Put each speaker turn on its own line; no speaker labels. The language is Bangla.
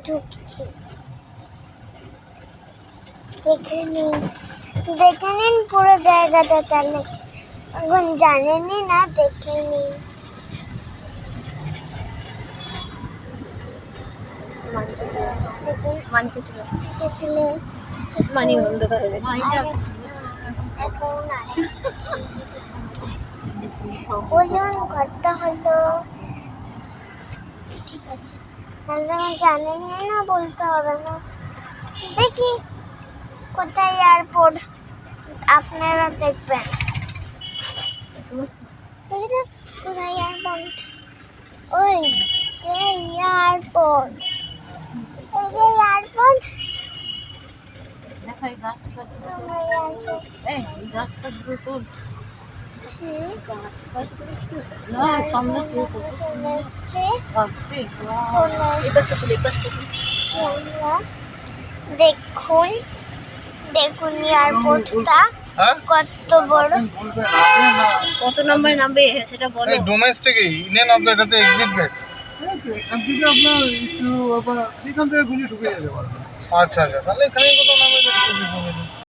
ঢুকছি। দেখে নিন পুরো জায়গাটা, তাহলে এখন জানেনই না, দেখে নিন।
মানি অন্ধকার হয়ে গেছে।
এখন বলুন ঘরটা হলো, ঠিক আছে, তাহলে জানেনই না, বলতে হবে না। দেখি কোথায় এয়ারপোর্ট, আপনারা দেখবেন। দেখেছেন কোথায় এয়ারপোর্ট? ওই যে এয়ারপোর্ট, এই যে এয়ারপোর্ট, আমরা এয়ারপোর্ট চলে এসছি। দেখুন এয়ারপোর্টটা কত বড়।
কত নম্বরে নামবে সেটা বলো।
ডোমেস্টিক ইন্ডিয়ান অফ এটাতে এক্সিট গেট। এখান থেকে গুলি ঢুকে যেতে পারবে। আচ্ছা আচ্ছা, তাহলে এখানে কোথাও নামে